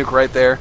nuke right there.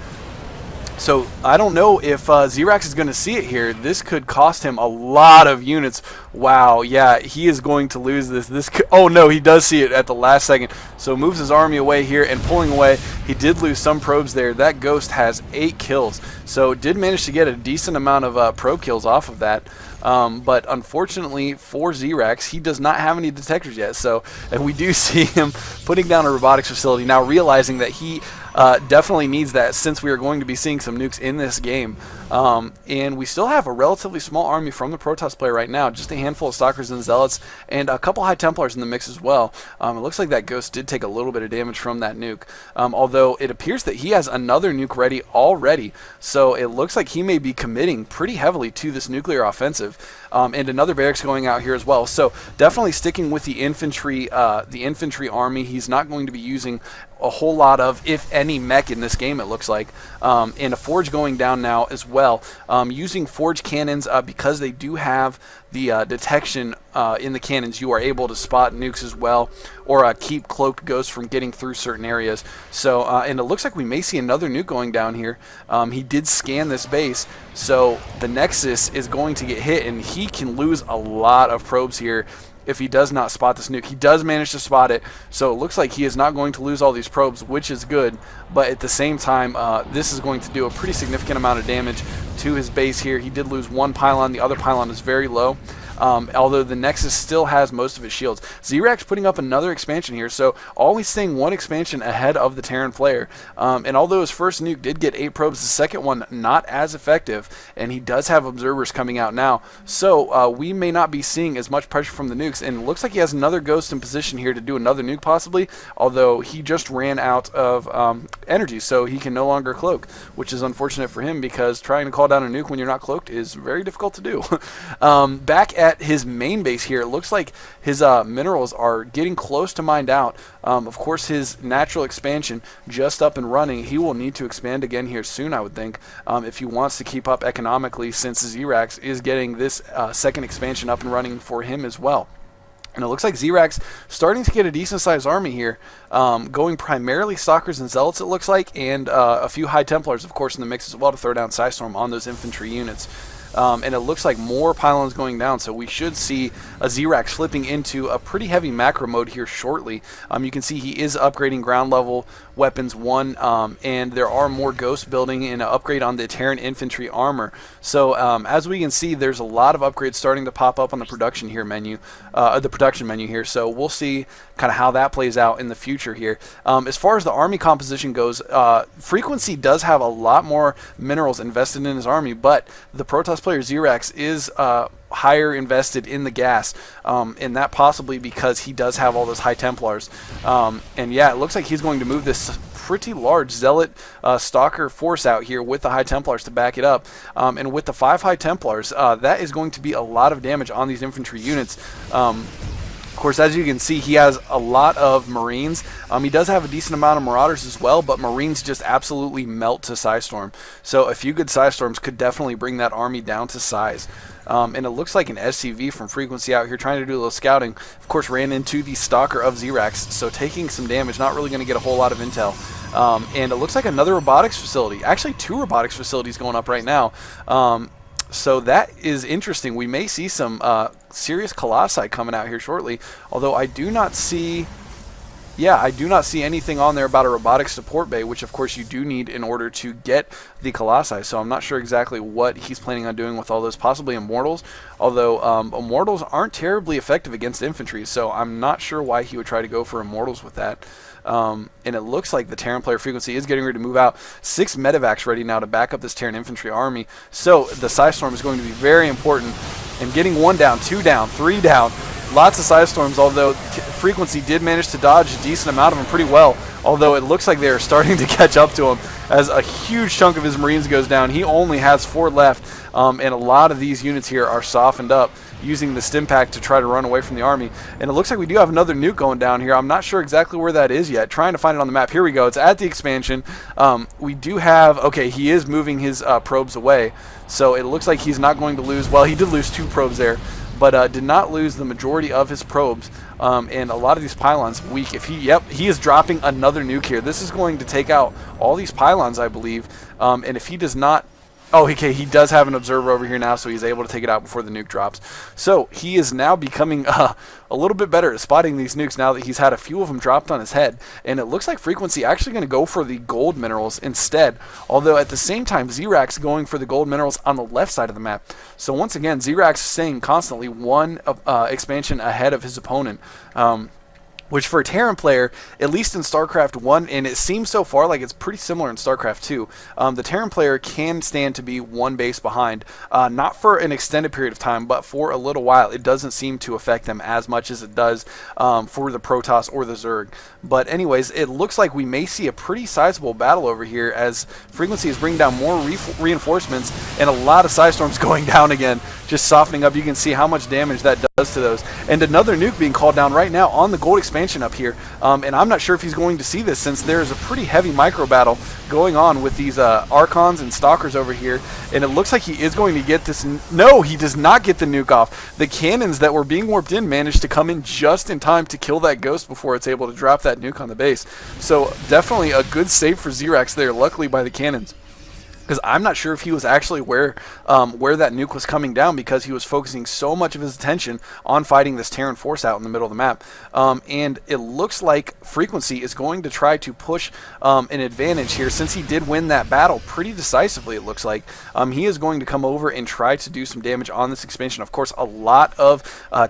So I don't know if Zeerax is going to see it here. This could cost him a lot of units. Wow, yeah, he is going to lose this. Oh no, he does see it at the last second. So moves his army away here and pulling away. He did lose some probes there. That Ghost has 8 kills. So did manage to get a decent amount of probe kills off of that. But unfortunately for Zeerax, he does not have any detectors yet. So, and we do see him putting down a robotics facility now, realizing that he definitely needs that, since we are going to be seeing some nukes in this game. And we still have a relatively small army from the Protoss player right now, just a handful of Stalkers and Zealots, and a couple High Templars in the mix as well. It looks like that Ghost did take a little bit of damage from that nuke, although it appears that he has another nuke ready already, so it looks like he may be committing pretty heavily to this nuclear offensive. And another barracks going out here as well, so definitely sticking with the infantry army. He's not going to be using a whole lot of, if any, mech in this game, it looks like. And a forge going down now as well. Using forge cannons, because they do have the detection in the cannons, you are able to spot nukes as well, or keep cloaked ghosts from getting through certain areas. So, and it looks like we may see another nuke going down here. He did scan this base, so the Nexus is going to get hit, and he can lose a lot of probes here if he does not spot this nuke. He does manage to spot it, so it looks like he is not going to lose all these probes, which is good, but at the same time, this is going to do a pretty significant amount of damage to his base here. He did lose one pylon. The other pylon is very low, although the Nexus still has most of his shields. Zeerax putting up another expansion here, so always staying one expansion ahead of the Terran player. And although his first nuke did get 8 probes, the second one not as effective, and he does have observers coming out now, so we may not be seeing as much pressure from the nukes. And it looks like he has another Ghost in position here to do another nuke possibly, although he just ran out of energy, so he can no longer cloak, which is unfortunate for him, because trying to call down a nuke when you're not cloaked is very difficult to do. Back at his main base here, it looks like his minerals are getting close to mined out. Of course, his natural expansion just up and running. He will need to expand again here soon, I would think, if he wants to keep up economically, since Zeerax is getting this second expansion up and running for him as well. And it looks like Zeerax starting to get a decent-sized army here, going primarily Stalkers and Zealots, it looks like, and a few High Templars, of course, in the mix as well, to throw down Psystorm on those infantry units. And it looks like more pylons going down, so we should see a Zeerax flipping into a pretty heavy macro mode here shortly. You can see he is upgrading ground level weapons 1, and there are more ghosts building in an upgrade on the Terran infantry armor. So as we can see, there's a lot of upgrades starting to pop up on the production menu here. So we'll see kind of how that plays out in the future here. As far as the army composition goes, Frequency does have a lot more minerals invested in his army, but the Protoss player Zeerax is higher invested in the gas, and that possibly because he does have all those High Templars. And yeah, it looks like he's going to move this pretty large Zealot Stalker force out here with the High Templars to back it up. And with the 5 High Templars, that is going to be a lot of damage on these infantry units. Of course, as you can see, he has a lot of Marines. He does have a decent amount of Marauders as well, but Marines just absolutely melt to Psystorm. So a few good Psystorms could definitely bring that army down to size. And it looks like an SCV from Frequency out here trying to do a little scouting. Of course, ran into the Stalker of Zeerax, so taking some damage, not really going to get a whole lot of intel. And it looks like another robotics facility. Actually, 2 robotics facilities going up right now. So that is interesting. We may see some serious Colossi coming out here shortly, although I do not see... Yeah, I do not see anything on there about a robotics support bay, which of course you do need in order to get the Colossi, so I'm not sure exactly what he's planning on doing with all those, possibly Immortals, although Immortals aren't terribly effective against infantry, so I'm not sure why he would try to go for Immortals with that. And it looks like the Terran player Frequency is getting ready to move out. 6 medevacs ready now to back up this Terran infantry army, so the Psystorm is going to be very important, and getting 1 down, 2 down, 3 down. Lots of Psystorms, although Frequency did manage to dodge a decent amount of them pretty well, although it looks like they are starting to catch up to him as a huge chunk of his Marines goes down. He only has 4 left, and a lot of these units here are softened up, using the stim pack to try to run away from the army. And it looks like we do have another nuke going down here. I'm not sure exactly where that is yet. Trying to find it on the map. Here we go. It's at the expansion. We do have... Okay, he is moving his probes away, so it looks like he's not going to lose... Well, he did lose 2 probes there. but did not lose the majority of his probes. And a lot of these pylons weak. If he, yep, he is dropping another nuke here. This is going to take out all these pylons, I believe. And if he does not, oh, okay, he does have an observer over here now, so he's able to take it out before the nuke drops. So he is now becoming a little bit better at spotting these nukes now that he's had a few of them dropped on his head. And it looks like Frequency actually going to go for the gold minerals instead. Although at the same time, Zeerax going for the gold minerals on the left side of the map. So once again, Zeerax staying constantly one expansion ahead of his opponent. Which for a Terran player, at least in StarCraft 1, and it seems so far like it's pretty similar in StarCraft 2, the Terran player can stand to be one base behind. Not for an extended period of time, but for a little while. It doesn't seem to affect them as much as it does for the Protoss or the Zerg. But anyways, it looks like we may see a pretty sizable battle over here as Frequency is bringing down more reinforcements and a lot of Psystorms going down again, just softening up. You can see how much damage that does to those. And another nuke being called down right now on the gold expansion up here. And I'm not sure if he's going to see this, since there's a pretty heavy micro battle going on with these Archons and Stalkers over here. And it looks like he is going to get this. No, he does not get the nuke off. The cannons that were being warped in managed to come in just in time to kill that ghost before it's able to drop that nuke on the base. So definitely a good save for Zeerax there, luckily by the cannons. Because I'm not sure if he was actually where that nuke was coming down, because he was focusing so much of his attention on fighting this Terran force out in the middle of the map. And it looks like Frequency is going to try to push an advantage here, since he did win that battle pretty decisively, it looks like. He is going to come over and try to do some damage on this expansion. Of course, a lot of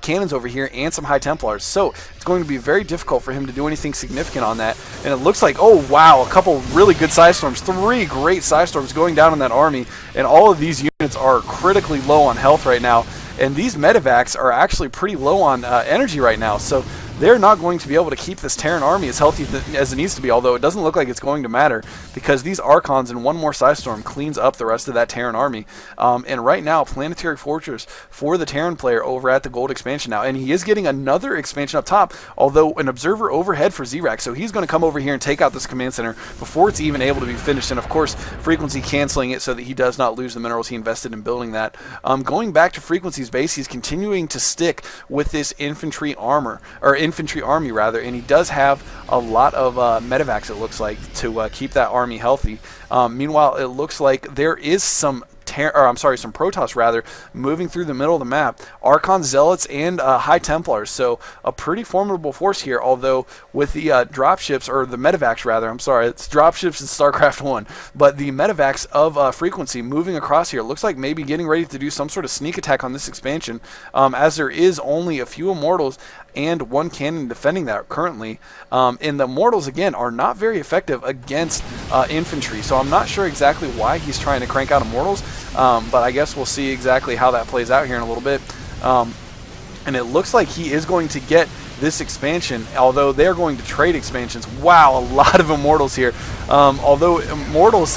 cannons over here and some High Templars. So it's going to be very difficult for him to do anything significant on that. And it looks like, oh wow, a couple really good Psystorms. 3 great Psystorms going down in that army, and all of these units are critically low on health right now, and these medevacs are actually pretty low on energy right now, so they're not going to be able to keep this Terran army as healthy as it needs to be, although it doesn't look like it's going to matter, because these Archons and one more Psystorm cleans up the rest of that Terran army. And right now, Planetary Fortress for the Terran player over at the gold expansion now, and he is getting another expansion up top, although an observer overhead for Zeerax, so he's going to come over here and take out this command center before it's even able to be finished, and of course Frequency canceling it so that he does not lose the minerals he invested in building that. Going back to Frequency's base, he's continuing to stick with this infantry army rather, and he does have a lot of medevacs, it looks like, to keep that army healthy. Meanwhile, it looks like there is some some Protoss rather, moving through the middle of the map. Archon, Zealots, and High Templars. So a pretty formidable force here, although with the dropships, or the medevacs rather, I'm sorry, it's dropships in StarCraft 1, but the medevacs of Frequency moving across here looks like maybe getting ready to do some sort of sneak attack on this expansion, as there is only a few Immortals and 1 cannon defending that currently. And the Immortals, again, are not very effective against infantry, so I'm not sure exactly why he's trying to crank out Immortals, but I guess we'll see exactly how that plays out here in a little bit. And it looks like he is going to get this expansion, although they're going to trade expansions. Wow, a lot of Immortals here. Although Immortals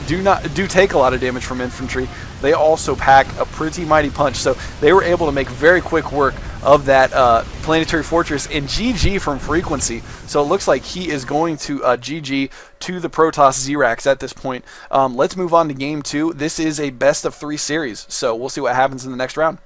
do take a lot of damage from infantry, they also pack a pretty mighty punch, so they were able to make very quick work of that Planetary Fortress, and GG from Frequency. So it looks like he is going to GG to the Protoss Zeerax at this point. Let's move on to Game 2. This is a best of 3 series, so we'll see what happens in the next round.